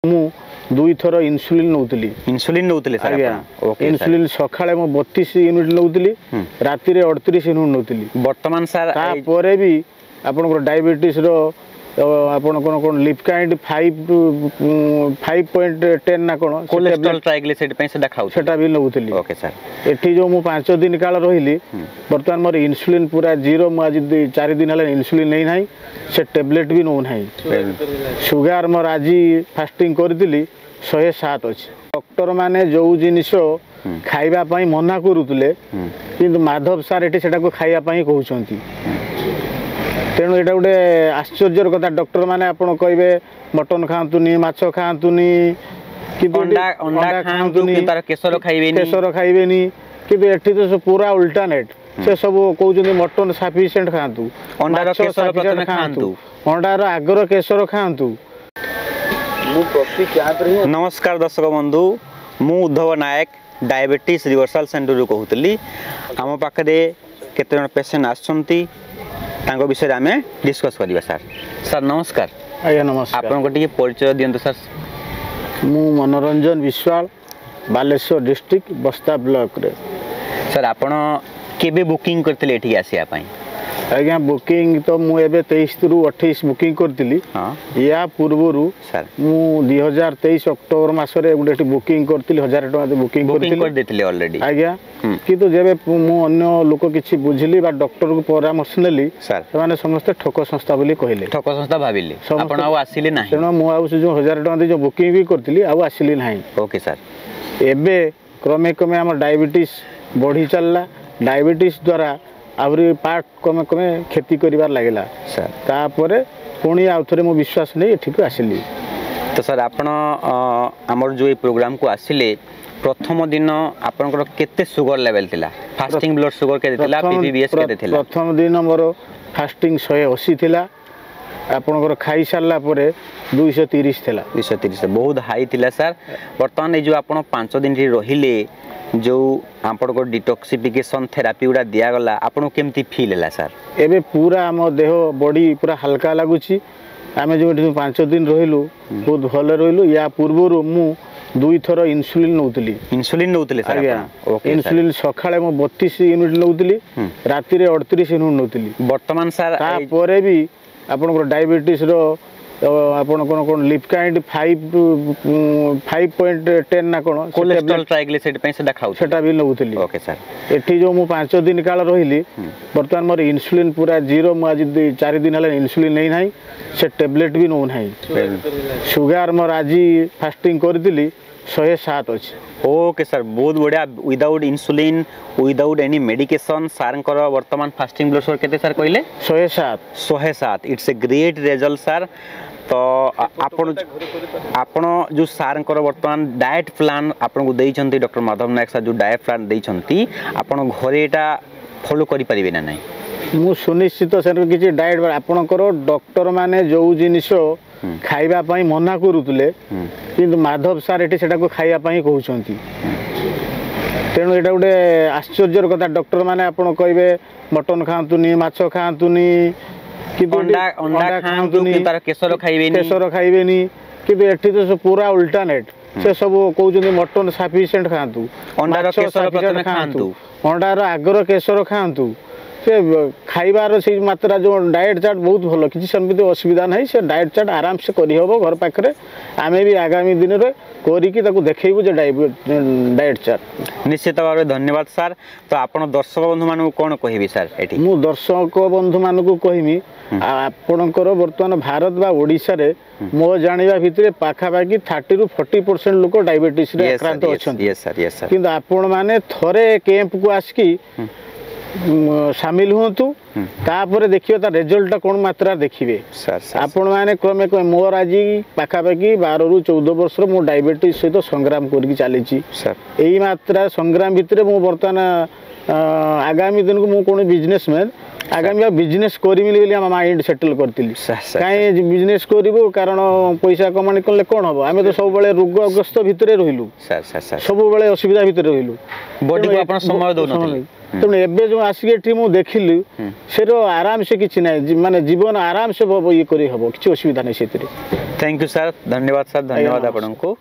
मु दुई थर इन्सुलिन नौतली इन्सुलिन सकाळे मु 32 यूनिट नौतली राति रे 38 यूनिट नौतली वर्तमान सर तापर भी आपन डायबिटीज रो आपन कोन लिपकाइंड 5.10 ना कोन कोलेस्ट्रॉल ट्राइग्लिसराइड पे से देखाउ सेटा भी नौतली ओके सर एठी जो मु 5 दिन काल रहिली वर्तमान मोर इन्सुलिन पूरा जीरो मु आज 4 दिन हला इन्सुलिन नै नाही से टैबलेट भी नो नाही शुगर मोर आज फास्टिंग कर दिली 107 अछि डॉक्टर माने जो जिनिस खाइबा पई मना करूतले किंतु माधव सर एठी सेटा को खाइबा पई कहउछंती तेणु एटा गोटे आश्चर्यर कथा डॉक्टर माने आपण कहबे मटन खांतुनी माछ खांतुनी किंतु अंडा खांतुनी तार केसर खाइबेनी किंतु एठी तो पूरा अल्टरनेट से सब कहउछंती मटन सफिशिएंट खांतु अंडा रो केसर प्रथमे खांतु अंडा रो आगर केसर खांतु मु प्रति क्या करी। नमस्कार दर्शक बंधु मु उद्धव नायक डायबिटीज रिवर्सल सेंटर रु कहउतली हम पाखरे केते जन पेशेंट आछंती तांको विषय आमे डिस्कस करिबा सर। सर नमस्कार। आज्ञा नमस्कार। आपन को परिचय दियंतु सर। मु मनोरंजन विश्वाल बालेश्वर डिस्ट्रिक्ट बस्ता ब्लॉक रे। सर आपण केबे बुकिंग करथिले एठी आसिया पई? आज्ञा बुकिंग तो मु एबे 23 रु 28 बुकिंग करथिली। हां या पूर्वरु सर मु 2023 अक्टोबर मासरे गुडेटी बुकिंग करथिली 1000 टका दे बुकिंग कर देथिले ऑलरेडी। आज्ञा किंतु जेबे मु अन्य लोक किछि बुझिली बा डॉक्टर को परामर्श नेली सर माने समस्त ठक संस्था बोली कहिले ठक संस्था भाबिले आपण आ आसिले नाही तेनो मु आ जो 1000 टका दे जो बुकिंग भी करथिली आ आसिली नाही। ओके सर एबे क्रमे क्रमे हमर डायबिटीज बढ़ी चलला डायबिटीज द्वारा आवरी पार्ट कमे कमे खेती करिवार लागला सर तापरे पुणी आउथरे मो विश्वास नै एठी आसिली। तो सर आपण हमर जो प्रोग्राम को आसिले प्रथम दिन आपनकर केते शुगर लेवल थिला फास्टिंग ब्लड शुगर के थिला पीपीबीएस के थिला? प्रथम दिन मोर फास्टिंग 180 थिला आपनकर खाई सारला परे 230 थिला 230 बहुत हाई थिला सर। वर्तमान जो आपण 5 दिन री रहिले जो आपण को डिटॉक्सिफिकेशन थेरापी उडा दिया गला आपण केमती फील हैला सर? एबे पूरा हम देह बॉडी पूरा हल्का लागुची आमे जो 5 दिन रहिलु बहुत भले रहिलु या पूर्वरु मु दुई थर इन्सुलिन नौतली सर ओके इन्सुलिन सकाळे मु 32 यूनिट नौतली राति रे 38 यूनिट नौतली वर्तमान सर तापरे भी आपन डायबिटीज रो आपन कोन लिपकाइंड 5.10 ना कोन कोलेस्ट्रॉल ट्राइग्लिसराइड पे से देखाउ सेटा भी नौतली ओके सर। एठी जो मु 5 दिन काल रहिली वर्तमान मोर इन्सुलिन पूरा जीरो मु आज 4 दिन हला इन्सुलिन नै नाही से टैबलेट भी नो नाही शुगर मोर आज फास्टिंग कर दिली 107 अछि। ओके सर बहुत बढ़िया without insulin without any medication sir कर वर्तमान फास्टिंग ब्लड शुगर केते सर कहले 107 it's a great result sir. तो आपण जो सार वर्तमान डाएट प्लान आपन को देइछंती डॉक्टर माधव नायक सर जो डाएट प्लान देइछंती आपण घरे एटा फॉलो करि परिबे ना नहीं? मु सुनिश्चित सर किछि डाएट आपनकर डॉक्टर माने जो जिनिस खाइबा पई मना करूतले किंतु माधव सर एठी सेटा को खाइबा पई कहउछंती तेणु एटा गोटे आश्चर्यर कथा डॉक्टर माने आपण कहबे मटन खांतुनी माछ खांतुनी किंतु अंडा खांतुनी तार केसर खाइबेनी किंतु एठी तो पूरा अल्टरनेट से सब कहउछंती मटन सफिशिएंट खांतु अंडा रो केसर प्रथमे खांतु अंडा रो आगर केसर खांतु से खाइबार से मात्रा जो डाएट चार्ट बहुत भलो किसी समिति असुविधा नहीं से डाएट चार्ट आराम से करी होबो घर पाखरे आमे भी आगामी दिन रे कोरी की ताको देखैबो जे डाएट चार्ट। निश्चित भाव धन्यवाद सर। तो आपण दर्शक बंधु मानु कोन कहिबी सर एठी? मु दर्शक बंधु मानु को कहिमी आपणकर वर्तमान भारत बा ओडिसा रे मो जानिबा भितरे पाखा बाकी 30 रु 40% लोक डायबिटीज रे आक्रांत अछन। यस सर किंतु आपण माने थरे कैंप को आसकी शामिल हुंतु तापर देखियो ता रिजल्ट कोन मात्रा देखिबे आपण माने क्रमे क्रमे मोर आज पाखापाखि 12 रु 14 वर्ष मो डायबिटीज सहित संग्राम करके चलीची सर एई मात्रा संग्राम भितरे मो वर्तमान आगामी दिन को मो कोन बिजनेसमैन आगामी बिजनेस करिमिली बोली हम माइंड सेटल करतिली काई बिजनेस करिवो कारण पैसा कमाणी करले कोन हबो आमे तो सब बेले रोगग्रस्त भितरे रहिलु सर सब बेले असुविधा भितरे रहिलु बॉडी को आपण समय दोनथि तेणु एबे जो आसिके मु देखिली से आराम से किसी ना माने जीवन आराम से ये करी हबो किसी असुविधा नहीं से। थैंक यू सर धन्यवाद सर धन्यवाद नमस्कार। आपको।